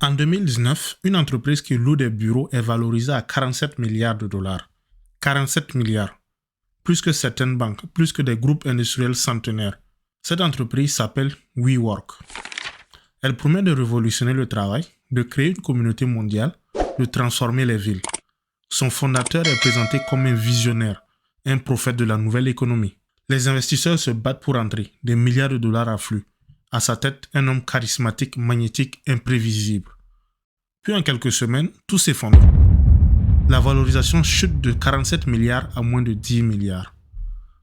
En 2019, une entreprise qui loue des bureaux est valorisée à 47 milliards de dollars. 47 milliards. Plus que certaines banques, plus que des groupes industriels centenaires. Cette entreprise s'appelle WeWork. Elle promet de révolutionner le travail, de créer une communauté mondiale, de transformer les villes. Son fondateur est présenté comme un visionnaire, un prophète de la nouvelle économie. Les investisseurs se battent pour entrer, des milliards de dollars affluent. À sa tête, un homme charismatique, magnétique, imprévisible. Puis en quelques semaines, tout s'effondre. La valorisation chute de 47 milliards à moins de 10 milliards.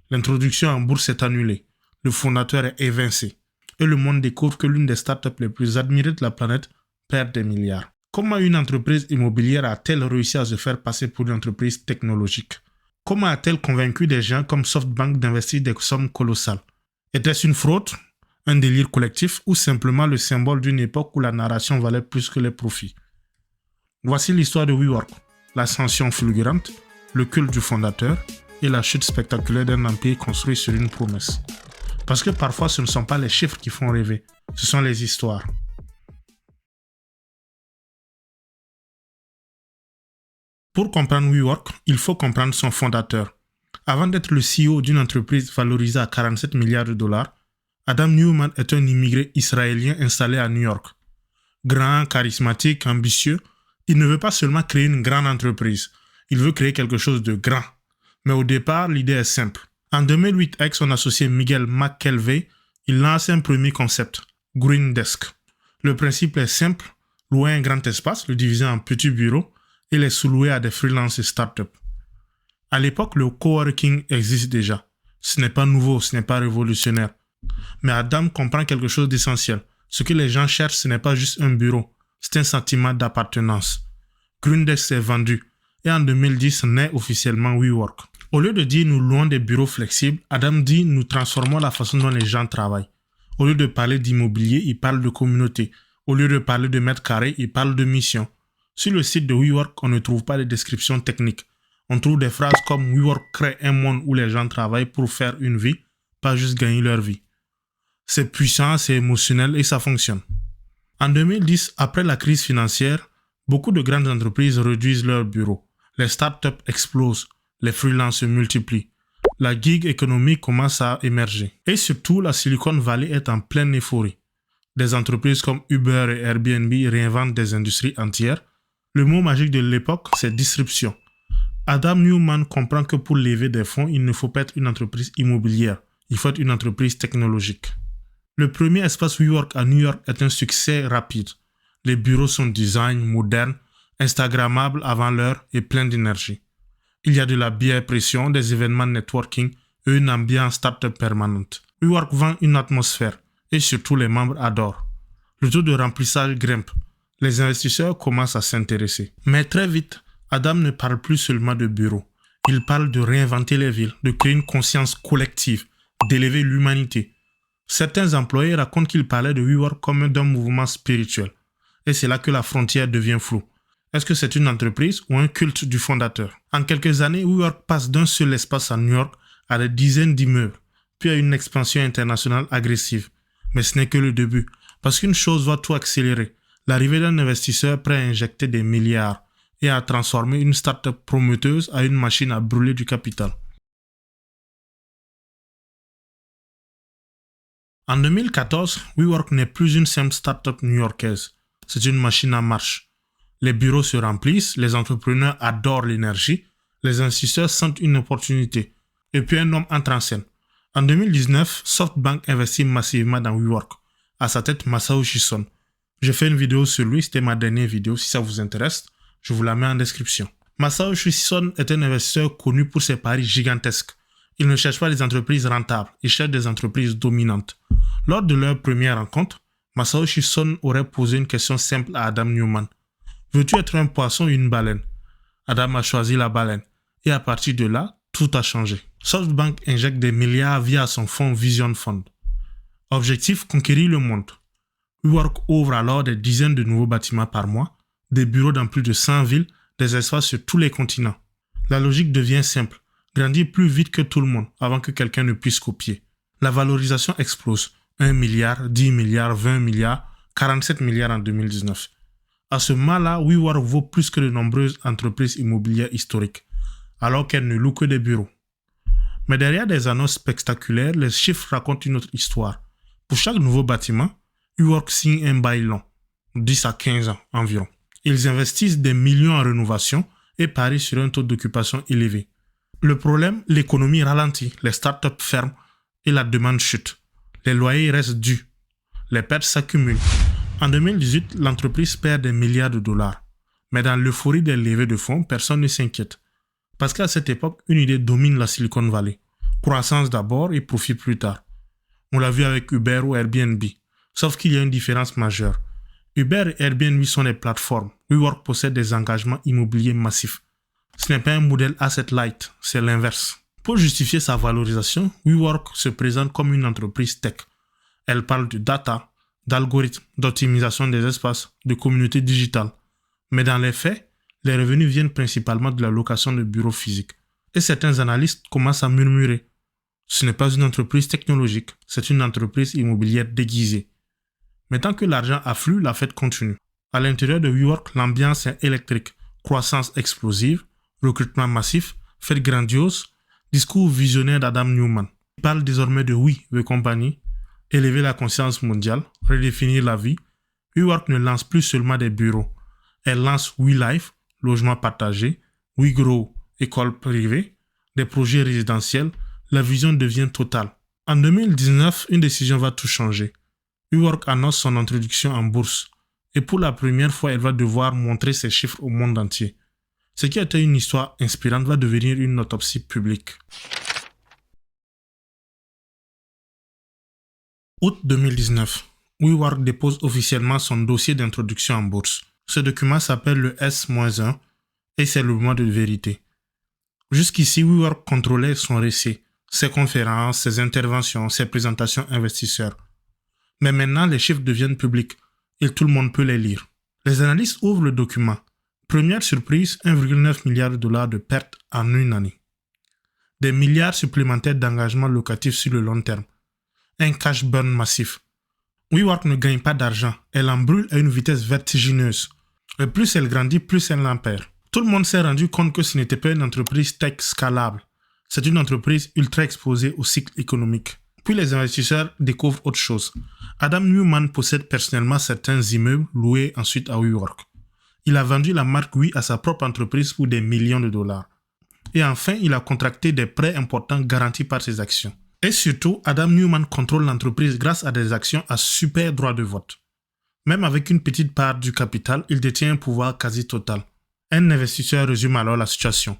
L'introduction en bourse est annulée. Le fondateur est évincé. Et le monde découvre que l'une des startups les plus admirées de la planète perd des milliards. Comment une entreprise immobilière a-t-elle réussi à se faire passer pour une entreprise technologique? Comment a-t-elle convaincu des gens comme SoftBank d'investir des sommes colossales? Était-ce une fraude, un délire collectif ou simplement le symbole d'une époque où la narration valait plus que les profits? Voici l'histoire de WeWork, l'ascension fulgurante, le culte du fondateur et la chute spectaculaire d'un empire construit sur une promesse. Parce que parfois ce ne sont pas les chiffres qui font rêver, ce sont les histoires. Pour comprendre WeWork, il faut comprendre son fondateur. Avant d'être le CEO d'une entreprise valorisée à 47 milliards de dollars, Adam Neumann est un immigré israélien installé à New York. Grand, charismatique, ambitieux, il ne veut pas seulement créer une grande entreprise, il veut créer quelque chose de grand. Mais au départ, l'idée est simple. En 2008, avec son associé Miguel McKelvey, il lance un premier concept, Green Desk. Le principe est simple, louer un grand espace, le diviser en petits bureaux, et les sous-louer à des freelances et startups. À l'époque, le coworking existe déjà. Ce n'est pas nouveau, ce n'est pas révolutionnaire. Mais Adam comprend quelque chose d'essentiel. Ce que les gens cherchent, ce n'est pas juste un bureau, c'est un sentiment d'appartenance. Greendesk est vendu, et en 2010 naît officiellement WeWork. Au lieu de dire nous louons des bureaux flexibles, Adam dit nous transformons la façon dont les gens travaillent. Au lieu de parler d'immobilier, il parle de communauté. Au lieu de parler de mètres carrés, il parle de mission. Sur le site de WeWork, on ne trouve pas de descriptions techniques. On trouve des phrases comme WeWork crée un monde où les gens travaillent pour faire une vie, pas juste gagner leur vie. C'est puissant, c'est émotionnel et ça fonctionne. En 2010, après la crise financière, beaucoup de grandes entreprises réduisent leurs bureaux. Les startups explosent, les freelances se multiplient. La gig économie commence à émerger. Et surtout, la Silicon Valley est en pleine euphorie. Des entreprises comme Uber et Airbnb réinventent des industries entières. Le mot magique de l'époque, c'est disruption. Adam Neumann comprend que pour lever des fonds, il ne faut pas être une entreprise immobilière. Il faut être une entreprise technologique. Le premier espace WeWork à New York est un succès rapide. Les bureaux sont design, modernes, instagrammables avant l'heure et pleins d'énergie. Il y a de la bière pression, des événements networking et une ambiance startup permanente. WeWork vend une atmosphère et surtout les membres adorent. Le taux de remplissage grimpe. Les investisseurs commencent à s'intéresser. Mais très vite, Adam ne parle plus seulement de bureaux. Il parle de réinventer les villes, de créer une conscience collective, d'élever l'humanité. Certains employés racontent qu'ils parlaient de WeWork comme d'un mouvement spirituel. Et c'est là que la frontière devient floue. Est-ce que c'est une entreprise ou un culte du fondateur? En quelques années, WeWork passe d'un seul espace à New York à des dizaines d'immeubles, puis à une expansion internationale agressive. Mais ce n'est que le début, parce qu'une chose va tout accélérer. L'arrivée d'un investisseur prêt à injecter des milliards et à transformer une start-up prometteuse à une machine à brûler du capital. En 2014, WeWork n'est plus une simple start-up new-yorkaise. C'est une machine en marche. Les bureaux se remplissent, les entrepreneurs adorent l'énergie, les investisseurs sentent une opportunité. Et puis un homme entre en scène. En 2019, SoftBank investit massivement dans WeWork. À sa tête, Masayoshi Son. J'ai fait une vidéo sur lui, c'était ma dernière vidéo. Si ça vous intéresse, je vous la mets en description. Masayoshi Son est un investisseur connu pour ses paris gigantesques. Il ne cherche pas des entreprises rentables, il cherche des entreprises dominantes. Lors de leur première rencontre, Masayoshi Son aurait posé une question simple à Adam Neumann. Veux-tu être un poisson ou une baleine? Adam a choisi la baleine. Et à partir de là, tout a changé. SoftBank injecte des milliards via son fonds Vision Fund. Objectif, conquérir le monde. WeWork ouvre alors des dizaines de nouveaux bâtiments par mois, des bureaux dans plus de 100 villes, des espaces sur tous les continents. La logique devient simple. Grandir plus vite que tout le monde avant que quelqu'un ne puisse copier. La valorisation explose. 1 milliard, 10 milliards, 20 milliards, 47 milliards en 2019. À ce moment-là, WeWork vaut plus que de nombreuses entreprises immobilières historiques, alors qu'elles ne louent que des bureaux. Mais derrière des annonces spectaculaires, les chiffres racontent une autre histoire. Pour chaque nouveau bâtiment, WeWork signe un bail long, 10 à 15 ans environ. Ils investissent des millions en rénovation et parient sur un taux d'occupation élevé. Le problème, l'économie ralentit, les startups ferment et la demande chute. Les loyers restent dus. Les pertes s'accumulent. En 2018, l'entreprise perd des milliards de dollars. Mais dans l'euphorie des levées de fonds, personne ne s'inquiète. Parce qu'à cette époque, une idée domine la Silicon Valley. Croissance d'abord et profit plus tard. On l'a vu avec Uber ou Airbnb. Sauf qu'il y a une différence majeure. Uber et Airbnb sont des plateformes. WeWork possède des engagements immobiliers massifs. Ce n'est pas un modèle asset light, c'est l'inverse. Pour justifier sa valorisation, WeWork se présente comme une entreprise tech. Elle parle de data, d'algorithmes, d'optimisation des espaces, de communauté digitale. Mais dans les faits, les revenus viennent principalement de la location de bureaux physiques. Et certains analystes commencent à murmurer. Ce n'est pas une entreprise technologique, c'est une entreprise immobilière déguisée. Mais tant que l'argent afflue, la fête continue. À l'intérieur de WeWork, l'ambiance est électrique. Croissance explosive, recrutement massif, fête grandiose, discours visionnaire d'Adam Neumann. Il parle désormais de We the Company, élever la conscience mondiale, redéfinir la vie. WeWork ne lance plus seulement des bureaux. Elle lance WeLife, logement partagé, WeGrow, école privée, des projets résidentiels. La vision devient totale. En 2019, une décision va tout changer. WeWork annonce son introduction en bourse. Et pour la première fois, elle va devoir montrer ses chiffres au monde entier. Ce qui était une histoire inspirante va devenir une autopsie publique. Août 2019. WeWork dépose officiellement son dossier d'introduction en bourse. Ce document s'appelle le S-1 et c'est le moment de vérité. Jusqu'ici, WeWork contrôlait son récit, ses conférences, ses interventions, ses présentations investisseurs. Mais maintenant, les chiffres deviennent publics et tout le monde peut les lire. Les analystes ouvrent le document. Première surprise, 1,9 milliard de dollars de pertes en une année. Des milliards supplémentaires d'engagements locatifs sur le long terme. Un cash burn massif. WeWork ne gagne pas d'argent, elle en brûle à une vitesse vertigineuse. Et plus elle grandit, plus elle en perd. Tout le monde s'est rendu compte que ce n'était pas une entreprise tech scalable. C'est une entreprise ultra exposée au cycle économique. Puis les investisseurs découvrent autre chose. Adam Neumann possède personnellement certains immeubles loués ensuite à WeWork. Il a vendu la marque We à sa propre entreprise pour des millions de dollars. Et enfin, il a contracté des prêts importants garantis par ses actions. Et surtout, Adam Neumann contrôle l'entreprise grâce à des actions à super droit de vote. Même avec une petite part du capital, il détient un pouvoir quasi total. Un investisseur résume alors la situation.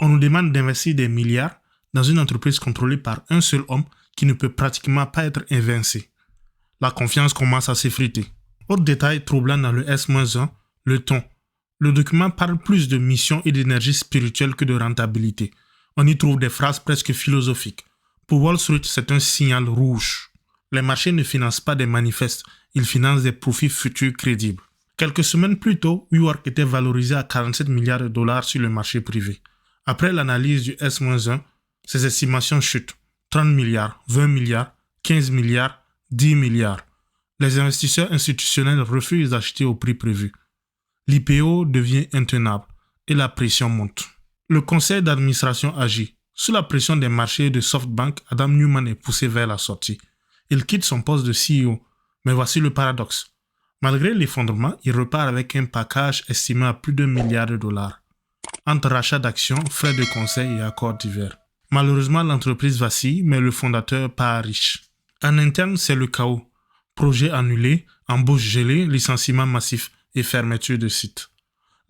On nous demande d'investir des milliards dans une entreprise contrôlée par un seul homme qui ne peut pratiquement pas être invincé. La confiance commence à s'effriter. Autre détail troublant dans le S-1, le ton. Le document parle plus de mission et d'énergie spirituelle que de rentabilité. On y trouve des phrases presque philosophiques. Pour Wall Street, c'est un signal rouge. Les marchés ne financent pas des manifestes, ils financent des profits futurs crédibles. Quelques semaines plus tôt, WeWork était valorisé à 47 milliards de dollars sur le marché privé. Après l'analyse du S-1, ses estimations chutent. 30 milliards, 20 milliards, 15 milliards, 10 milliards. Les investisseurs institutionnels refusent d'acheter au prix prévu. L'IPO devient intenable et la pression monte. Le conseil d'administration agit. Sous la pression des marchés de SoftBank, Adam Neumann est poussé vers la sortie. Il quitte son poste de CEO. Mais voici le paradoxe. Malgré l'effondrement, il repart avec un package estimé à plus d'1 milliard de dollars. Entre rachat d'actions, frais de conseil et accords divers. Malheureusement, l'entreprise vacille, mais le fondateur part riche. En interne, c'est le chaos. Projet annulé, embauche gelée, licenciement massif et fermeture de site.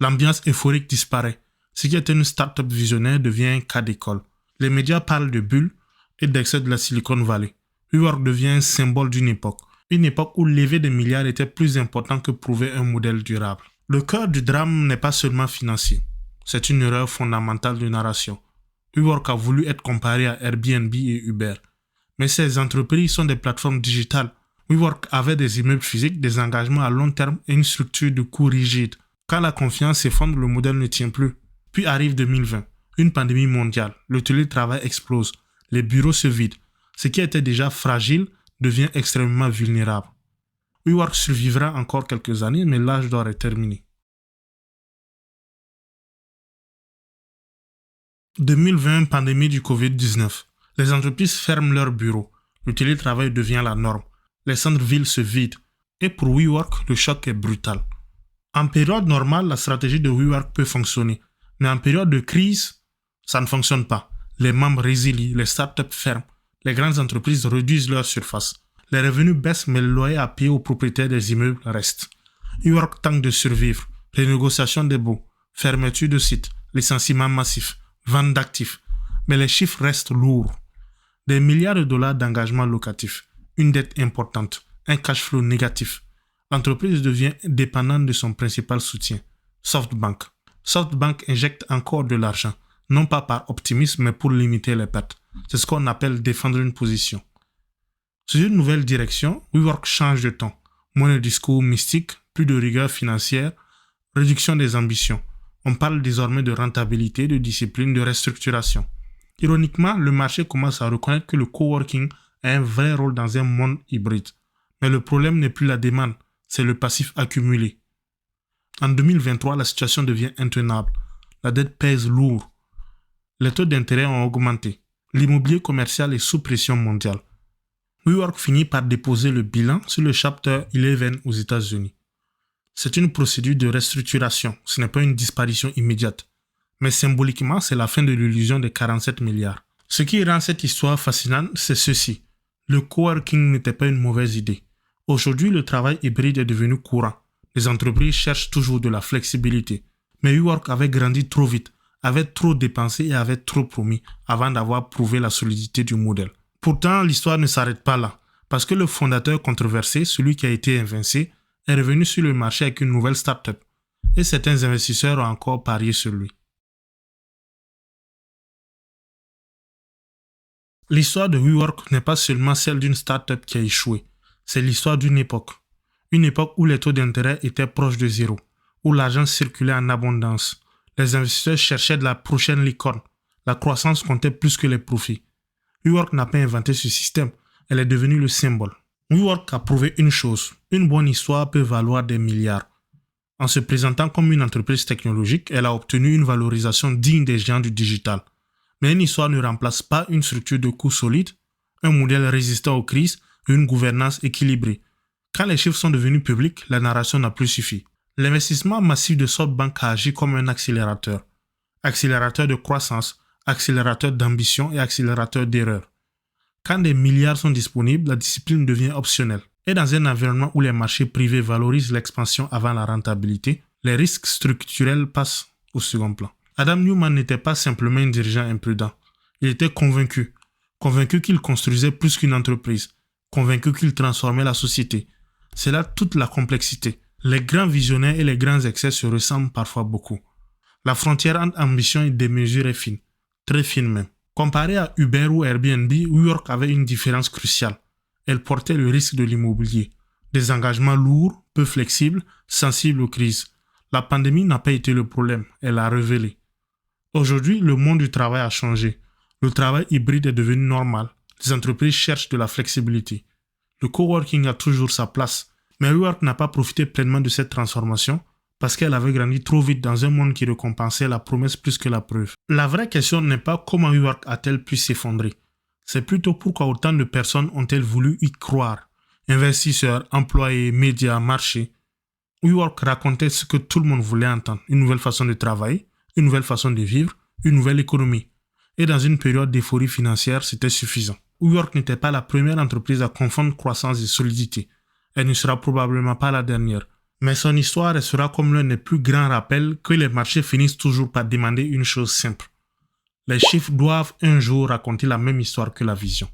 L'ambiance euphorique disparaît. Ce qui était une start-up visionnaire devient un cas d'école. Les médias parlent de bulles et d'excès de la Silicon Valley. WeWork devient un symbole d'une époque. Une époque où lever des milliards était plus important que prouver un modèle durable. Le cœur du drame n'est pas seulement financier. C'est une erreur fondamentale de narration. WeWork a voulu être comparé à Airbnb et Uber. Mais ces entreprises sont des plateformes digitales. WeWork avait des immeubles physiques, des engagements à long terme et une structure de coûts rigide. Quand la confiance s'effondre, le modèle ne tient plus. Puis arrive 2020, une pandémie mondiale. Le télétravail explose. Les bureaux se vident. Ce qui était déjà fragile devient extrêmement vulnérable. WeWork survivra encore quelques années, mais l'âge d'or est terminé. 2020, pandémie du Covid-19. Les entreprises ferment leurs bureaux. Le télétravail devient la norme. Les centres-villes se vident. Et pour WeWork, le choc est brutal. En période normale, la stratégie de WeWork peut fonctionner. Mais en période de crise, ça ne fonctionne pas. Les membres résilient, les startups ferment. Les grandes entreprises réduisent leur surface. Les revenus baissent, mais le loyer à payer aux propriétaires des immeubles reste. WeWork tente de survivre. Renégociation des baux, fermeture de sites, licenciements massifs, vente d'actifs. Mais les chiffres restent lourds. Des milliards de dollars d'engagement locatif, une dette importante, un cash flow négatif. L'entreprise devient dépendante de son principal soutien, SoftBank. SoftBank injecte encore de l'argent, non pas par optimisme, mais pour limiter les pertes. C'est ce qu'on appelle défendre une position. Sous une nouvelle direction, WeWork change de ton. Moins de discours mystiques, plus de rigueur financière, réduction des ambitions. On parle désormais de rentabilité, de discipline, de restructuration. Ironiquement, le marché commence à reconnaître que le coworking a un vrai rôle dans un monde hybride. Mais le problème n'est plus la demande, c'est le passif accumulé. En 2023, la situation devient intenable. La dette pèse lourd. Les taux d'intérêt ont augmenté. L'immobilier commercial est sous pression mondiale. WeWork finit par déposer le bilan sur le Chapter 11 aux États-Unis. C'est une procédure de restructuration, ce n'est pas une disparition immédiate. Mais symboliquement, c'est la fin de l'illusion des 47 milliards. Ce qui rend cette histoire fascinante, c'est ceci. Le coworking n'était pas une mauvaise idée. Aujourd'hui, le travail hybride est devenu courant. Les entreprises cherchent toujours de la flexibilité. Mais WeWork avait grandi trop vite, avait trop dépensé et avait trop promis avant d'avoir prouvé la solidité du modèle. Pourtant, l'histoire ne s'arrête pas là, parce que le fondateur controversé, celui qui a été évincé, est revenu sur le marché avec une nouvelle start-up. Et certains investisseurs ont encore parié sur lui. L'histoire de WeWork n'est pas seulement celle d'une start-up qui a échoué, c'est l'histoire d'une époque. Une époque où les taux d'intérêt étaient proches de zéro, où l'argent circulait en abondance. Les investisseurs cherchaient de la prochaine licorne. La croissance comptait plus que les profits. WeWork n'a pas inventé ce système, elle est devenue le symbole. WeWork a prouvé une chose, une bonne histoire peut valoir des milliards. En se présentant comme une entreprise technologique, elle a obtenu une valorisation digne des géants du digital. Mais une histoire ne remplace pas une structure de coûts solide, un modèle résistant aux crises et une gouvernance équilibrée. Quand les chiffres sont devenus publics, la narration n'a plus suffi. L'investissement massif de SoftBank a agi comme un accélérateur. Accélérateur de croissance, accélérateur d'ambition et accélérateur d'erreur. Quand des milliards sont disponibles, la discipline devient optionnelle. Et dans un environnement où les marchés privés valorisent l'expansion avant la rentabilité, les risques structurels passent au second plan. Adam Neumann n'était pas simplement un dirigeant imprudent. Il était convaincu qu'il construisait plus qu'une entreprise, convaincu qu'il transformait la société. C'est là toute la complexité. Les grands visionnaires et les grands excès se ressemblent parfois beaucoup. La frontière entre ambition et démesure est fine, très fine même. Comparé à Uber ou Airbnb, WeWork avait une différence cruciale. Elle portait le risque de l'immobilier. Des engagements lourds, peu flexibles, sensibles aux crises. La pandémie n'a pas été le problème, elle l'a révélé. Aujourd'hui, le monde du travail a changé. Le travail hybride est devenu normal. Les entreprises cherchent de la flexibilité. Le coworking a toujours sa place, mais WeWork n'a pas profité pleinement de cette transformation parce qu'elle avait grandi trop vite dans un monde qui récompensait la promesse plus que la preuve. La vraie question n'est pas comment WeWork a-t-elle pu s'effondrer. C'est plutôt pourquoi autant de personnes ont-elles voulu y croire. Investisseurs, employés, médias, marchés. WeWork racontait ce que tout le monde voulait entendre. Une nouvelle façon de travailler, une nouvelle façon de vivre, une nouvelle économie. Et dans une période d'euphorie financière, c'était suffisant. WeWork n'était pas la première entreprise à confondre croissance et solidité. Elle ne sera probablement pas la dernière. Mais son histoire restera comme l'un des plus grands rappels que les marchés finissent toujours par demander une chose simple. Les chiffres doivent un jour raconter la même histoire que la vision.